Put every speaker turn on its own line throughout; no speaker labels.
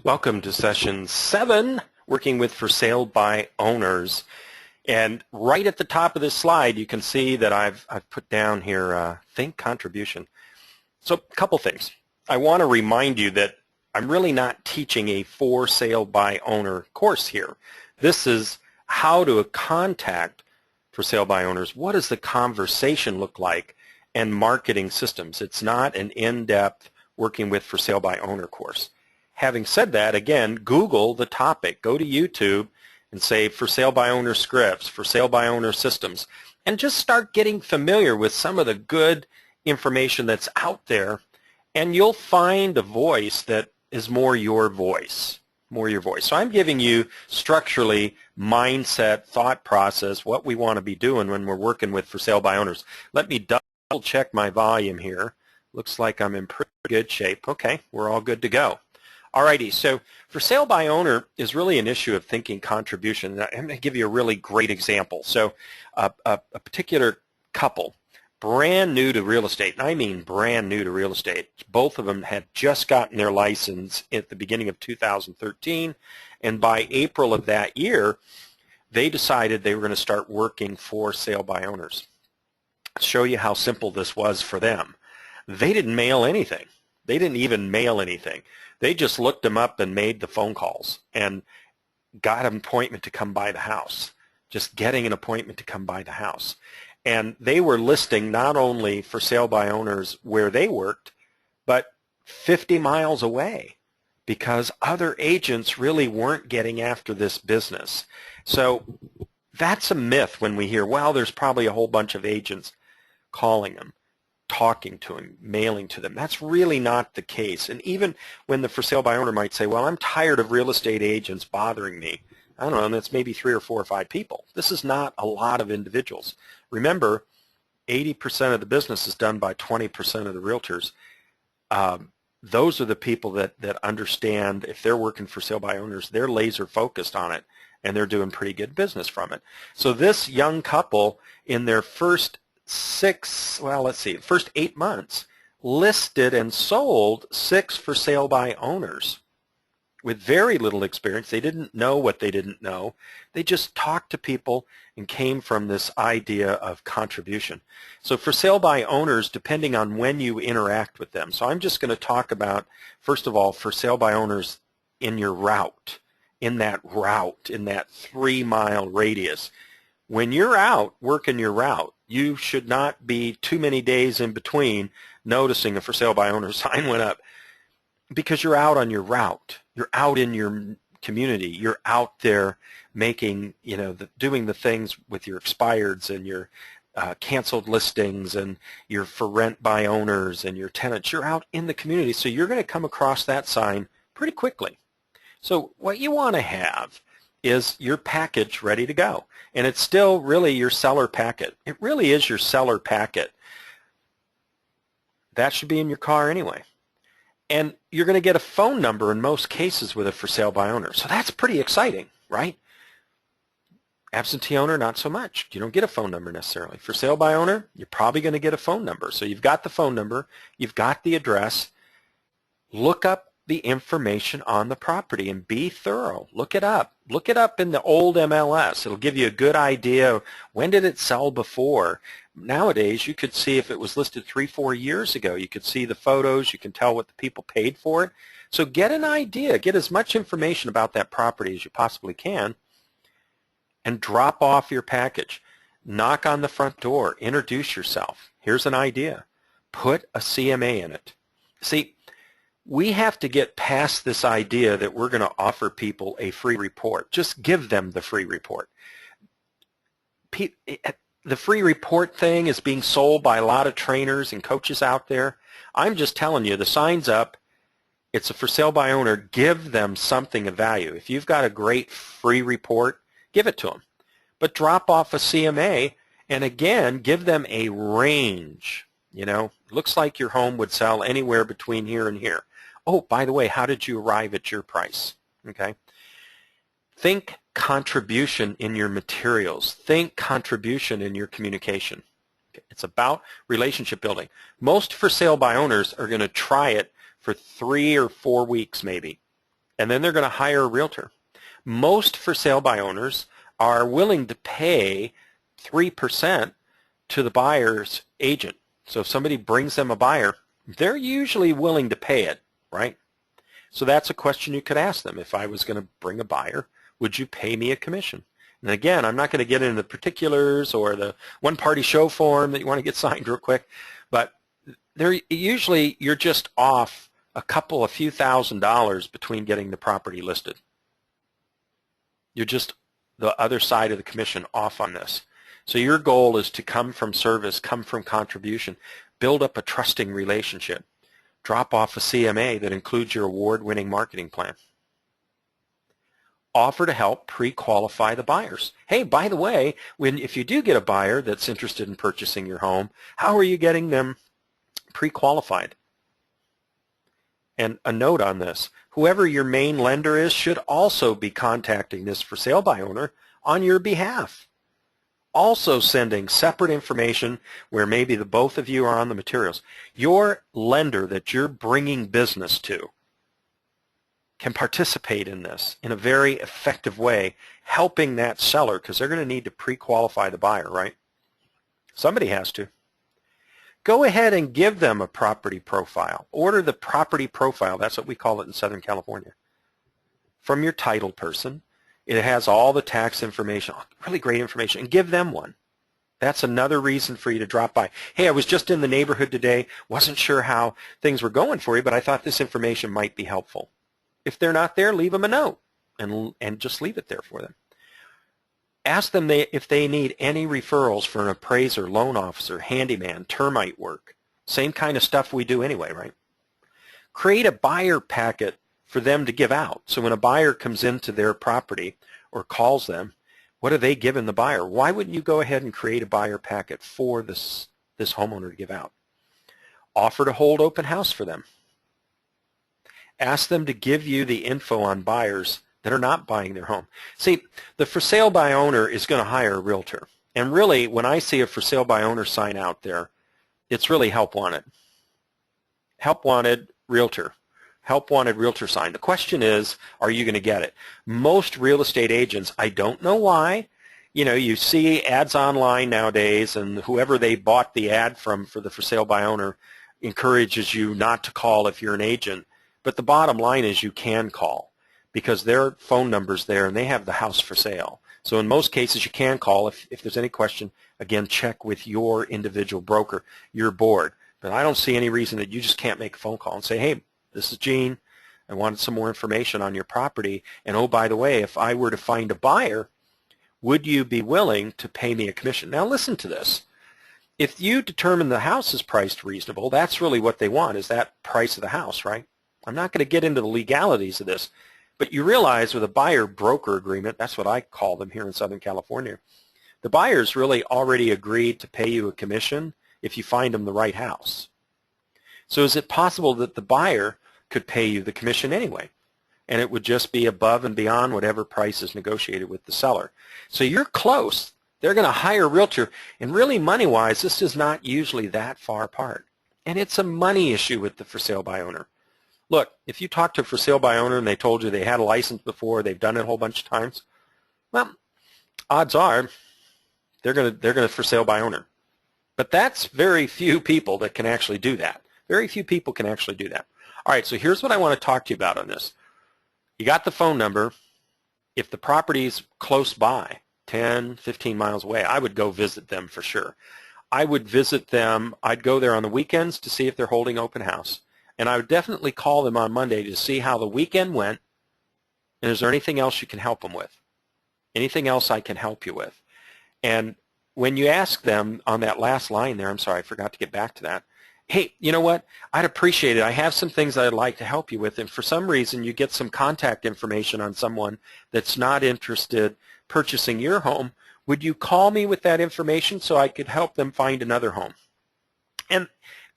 Welcome to session 7, working with for sale by owners. And right at the top of this slide, you can see that I've put down here, think contribution. So a couple things. I want to remind you that I'm really not teaching a for sale by owner course here. This is how to contact for sale by owners. What does the conversation look like, and marketing systems. It's not an in-depth working with for sale by owner course. Having said that, again, Google the topic. Go to YouTube and say for sale by owner scripts, for sale by owner systems, and just start getting familiar with some of the good information that's out there, and you'll find a voice that is more your voice. So I'm giving you structurally mindset, thought process, what we want to be doing when we're working with for sale by owners. Let me double check my volume here. Looks like I'm in pretty good shape. Okay, we're all good to go. Alrighty, so for sale by owner is really an issue of thinking contribution. I'm going to give you a really great example. So a particular couple, brand new to real estate, and I mean brand new to real estate. Both of them had just gotten their license at the beginning of 2013, and by April of that year, they decided they were going to start working for sale by owners. I'll show you how simple this was for them. They didn't mail anything. They didn't even mail anything. They just looked them up and made the phone calls and got an appointment to come by the house, just getting an appointment to come by the house. And they were listing not only for sale by owners where they worked, but 50 miles away, because other agents really weren't getting after this business. So that's a myth when we hear, well, there's probably a whole bunch of agents calling them, talking to them, mailing to them. That's really not the case. And even when the for sale by owner might say, well, I'm tired of real estate agents bothering me, I don't know, and that's maybe 3 or 4 or 5 people. This is not a lot of individuals. Remember, 80% of the business is done by 20% of the realtors. Those are the people that understand if they're working for sale by owners, they're laser focused on it, and they're doing pretty good business from it. So this young couple, in their first first 8 months, listed and sold 6 for sale by owners with very little experience. They didn't know what they didn't know. They just talked to people and came from this idea of contribution. So for sale by owners, depending on when you interact with them. So I'm just going to talk about, first of all, for sale by owners in your route, in that 3-mile radius. When you're out working your route, you should not be too many days in between noticing a for sale by owner sign went up, because you're out on your route. You're out in your community. You're out there making, doing the things with your expireds and your canceled listings and your for rent by owners and your tenants. You're out in the community, so you're going to come across that sign pretty quickly. So what you want to have is your package ready to go. And it's still really your seller packet. It really is your seller packet. That should be in your car anyway. And you're going to get a phone number in most cases with a for sale by owner. So that's pretty exciting, right? Absentee owner, not so much. You don't get a phone number necessarily. For sale by owner, you're probably going to get a phone number. So you've got the phone number, you've got the address. Look up the information on the property and be thorough. Look it up. Look it up in the old MLS. It'll give you a good idea of when did it sell before. Nowadays, you could see if it was listed 3 or 4 years ago. You could see the photos. You can tell what the people paid for it. So get an idea. Get as much information about that property as you possibly can and drop off your package. Knock on the front door. Introduce yourself. Here's an idea. Put a CMA in it. See, we have to get past this idea that we're going to offer people a free report. Just give them the free report. The free report thing is being sold by a lot of trainers and coaches out there. I'm just telling you, the sign's up. It's a for sale by owner. Give them something of value. If you've got a great free report, give it to them. But drop off a CMA, and again, give them a range. Looks like your home would sell anywhere between here and here. Oh, by the way, how did you arrive at your price? Okay. Think contribution in your materials. Think contribution in your communication. Okay. It's about relationship building. Most for sale by owners are going to try it for 3 or 4 weeks maybe. and then they're going to hire a realtor. Most for sale by owners are willing to pay 3% to the buyer's agent. So if somebody brings them a buyer, they're usually willing to pay it, right? So that's a question you could ask them. If I was going to bring a buyer, would you pay me a commission? And again, I'm not going to get into the particulars or the one-party show form that you want to get signed real quick, but usually you're just off a few $1,000s between getting the property listed. You're just the other side of the commission off on this. So your goal is to come from service, come from contribution, build up a trusting relationship, drop off a CMA that includes your award-winning marketing plan. Offer to help pre-qualify the buyers. Hey, by the way, if you do get a buyer that's interested in purchasing your home, how are you getting them pre-qualified? And a note on this, whoever your main lender is should also be contacting this for sale by owner on your behalf. Also sending separate information where maybe the both of you are on the materials. Your lender that you're bringing business to can participate in this in a very effective way, helping that seller, because they're going to need to pre-qualify the buyer, right? Somebody has to. Go ahead and give them a property profile. Order the property profile, that's what we call it in Southern California, from your title person. It has all the tax information, really great information, and give them one. That's another reason for you to drop by. Hey, I was just in the neighborhood today, wasn't sure how things were going for you, but I thought this information might be helpful. If they're not there, leave them a note and just leave it there for them. Ask them if they need any referrals for an appraiser, loan officer, handyman, termite work. Same kind of stuff we do anyway, right? Create a buyer packet for them to give out. So when a buyer comes into their property or calls them, what are they giving the buyer? Why wouldn't you go ahead and create a buyer packet for this homeowner to give out? Offer to hold open house for them. Ask them to give you the info on buyers that are not buying their home. See, the for sale by owner is going to hire a realtor. And really, when I see a for sale by owner sign out there, it's really help wanted. Help wanted realtor. Help wanted realtor sign. The question is, are you going to get it? Most real estate agents, I don't know why, you see ads online nowadays, and whoever they bought the ad from for the for sale by owner encourages you not to call if you're an agent. But the bottom line is you can call because their phone number's there and they have the house for sale. So in most cases you can call. If there's any question, again, check with your individual broker, your board. But I don't see any reason that you just can't make a phone call and say, hey, this is Gene. I wanted some more information on your property. And oh, by the way, if I were to find a buyer, would you be willing to pay me a commission? Now listen to this. If you determine the house is priced reasonable, that's really what they want, is that price of the house, right? I'm not going to get into the legalities of this, but you realize with a buyer-broker agreement, that's what I call them here in Southern California, the buyer's really already agreed to pay you a commission if you find them the right house. So is it possible that the buyer could pay you the commission anyway, and it would just be above and beyond whatever price is negotiated with the seller? So you're close. They're going to hire a realtor, and really money-wise, this is not usually that far apart. And it's a money issue with the for sale by owner. Look, if you talk to a for sale by owner and they told you they had a license before, they've done it a whole bunch of times, well, odds are they're going to for sale by owner. But that's very few people that can actually do that. Very few people can actually do that. All right, so here's what I want to talk to you about on this. You got the phone number. If the property's close by, 10, 15 miles away, I would go visit them for sure. I would visit them. I'd go there on the weekends to see if they're holding open house. And I would definitely call them on Monday to see how the weekend went, and is there anything else you can help them with? Anything else I can help you with? And when you ask them on that last line there, I'm sorry, I forgot to get back to that, hey, you know what, I'd appreciate it. I have some things I'd like to help you with, and for some reason you get some contact information on someone that's not interested purchasing your home. Would you call me with that information so I could help them find another home? And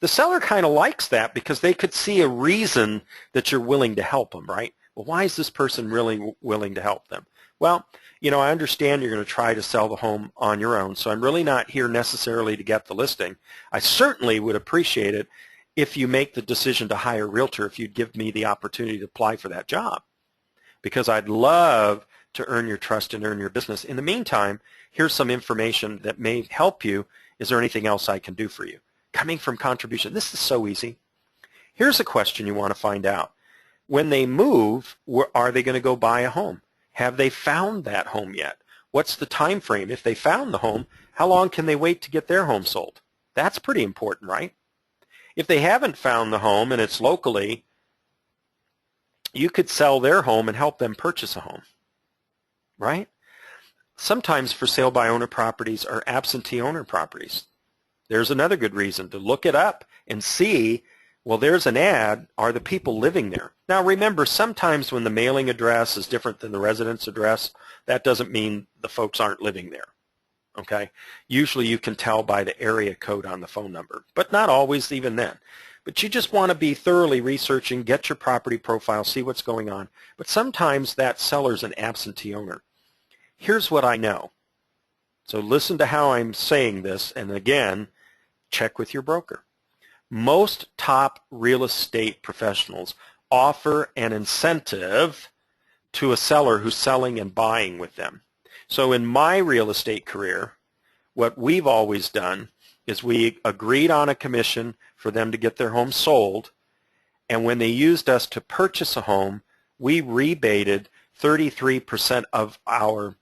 the seller kind of likes that because they could see a reason that you're willing to help them, right? Well, why is this person really willing to help them? Well, I understand you're going to try to sell the home on your own, so I'm really not here necessarily to get the listing. I certainly would appreciate it if you make the decision to hire a realtor, if you'd give me the opportunity to apply for that job. because I'd love to earn your trust and earn your business. In the meantime, here's some information that may help you. Is there anything else I can do for you? Coming from contribution. This is so easy. Here's a question you want to find out. When they move, are they going to go buy a home? Have they found that home yet? What's the time frame? If they found the home, how long can they wait to get their home sold? That's pretty important, right? If they haven't found the home and it's locally, you could sell their home and help them purchase a home, right? Sometimes for sale by owner properties are absentee owner properties. There's another good reason to look it up and see, well, there's an ad. Are the people living there? Now, remember, sometimes when the mailing address is different than the residence address, that doesn't mean the folks aren't living there, okay? Usually you can tell by the area code on the phone number, but not always even then. But you just want to be thoroughly researching, get your property profile, see what's going on. But sometimes that seller's an absentee owner. Here's what I know. So listen to how I'm saying this, and again, check with your broker. Most top real estate professionals offer an incentive to a seller who's selling and buying with them. So in my real estate career, what we've always done is we agreed on a commission for them to get their home sold, and when they used us to purchase a home, we rebated 33% of our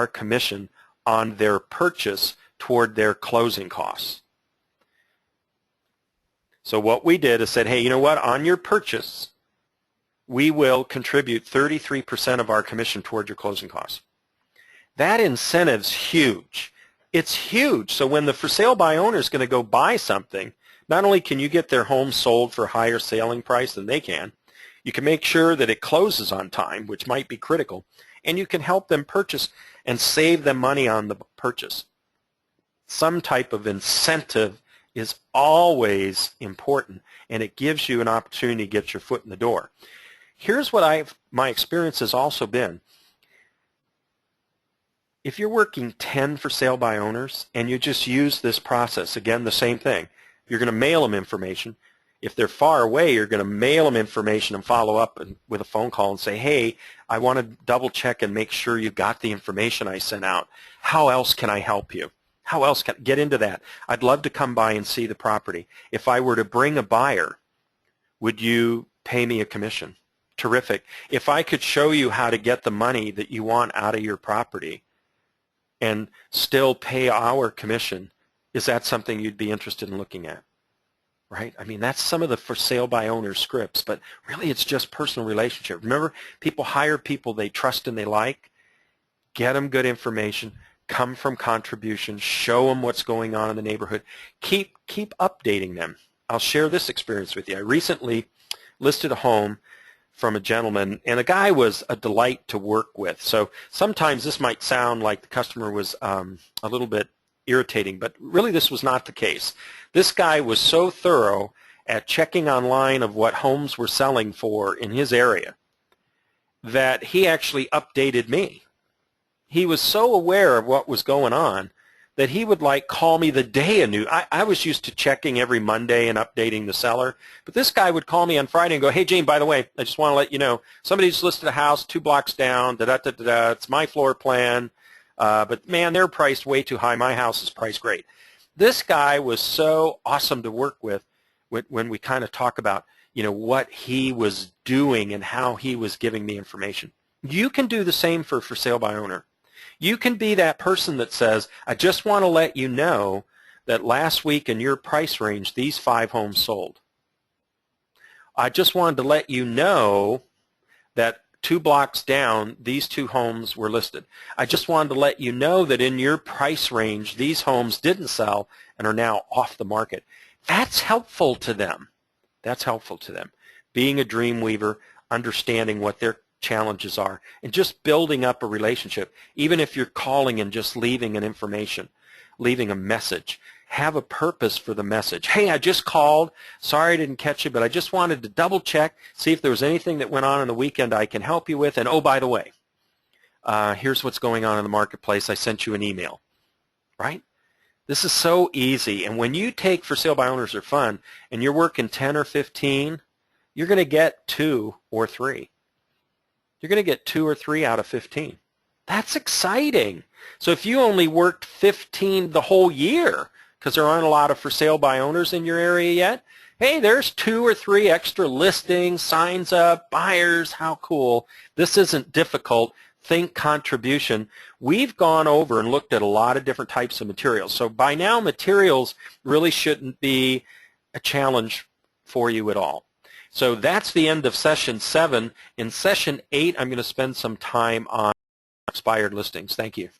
commission on their purchase toward their closing costs. So what we did is said, hey, you know what, on your purchase, we will contribute 33% of our commission toward your closing costs. That incentive's huge. It's huge. So when the for sale by owner is going to go buy something, not only can you get their home sold for a higher selling price than they can, you can make sure that it closes on time, which might be critical, and you can help them purchase and save them money on the purchase. Some type of incentive is always important, and it gives you an opportunity to get your foot in the door. Here's what my experience has also been. If you're working 10 for sale by owners and you just use this process, again, the same thing. You're going to mail them information. If they're far away, you're going to mail them information and follow up with a phone call and say, hey, I want to double check and make sure you got the information I sent out. How else can I help you? How else can I get into that? I'd love to come by and see the property. If I were to bring a buyer, would you pay me a commission? Terrific. If I could show you how to get the money that you want out of your property and still pay our commission, is that something you'd be interested in looking at? Right? I mean, that's some of the for sale by owner scripts, but really it's just personal relationship. Remember, people hire people they trust and they like. Get them good information. Come from contributions. Show them what's going on in the neighborhood. Keep updating them. I'll share this experience with you. I recently listed a home from a gentleman, and the guy was a delight to work with. So sometimes this might sound like the customer was a little bit irritating, but really this was not the case. This guy was so thorough at checking online of what homes were selling for in his area that he actually updated me. He was so aware of what was going on that he would call me the day anew. I was used to checking every Monday and updating the seller, but this guy would call me on Friday and go, hey, Gene, by the way, I just want to let you know, somebody just listed a house 2 blocks down, da-da-da-da-da, it's my floor plan, but man, they're priced way too high. My house is priced great. This guy was so awesome to work with when we kind of talk about, what he was doing and how he was giving me information. You can do the same for sale by owner. You can be that person that says, I just want to let you know that last week in your price range, these 5 homes sold. I just wanted to let you know that 2 blocks down, these 2 homes were listed. I just wanted to let you know that in your price range, these homes didn't sell and are now off the market. That's helpful to them. That's helpful to them. Being a dream weaver, understanding what their challenges are, and just building up a relationship. Even if you're calling and just leaving an information, leaving a message, have a purpose for the message. Hey, I just called. Sorry I didn't catch you, but I just wanted to double check, see if there was anything that went on the weekend I can help you with. And oh, by the way, here's what's going on in the marketplace. I sent you an email. Right? This is so easy. And when you take for sale by owners are fun and you're working 10 or 15, you're going to get 2 or 3. You're going to get 2 or 3 out of 15. That's exciting. So if you only worked 15 the whole year, because there aren't a lot of for sale by owners in your area yet, hey, there's 2 or 3 extra listings, signs up, buyers. How cool. This isn't difficult. Think contribution. We've gone over and looked at a lot of different types of materials. So by now, materials really shouldn't be a challenge for you at all. So that's the end of session 7. In session 8, I'm going to spend some time on expired listings. Thank you.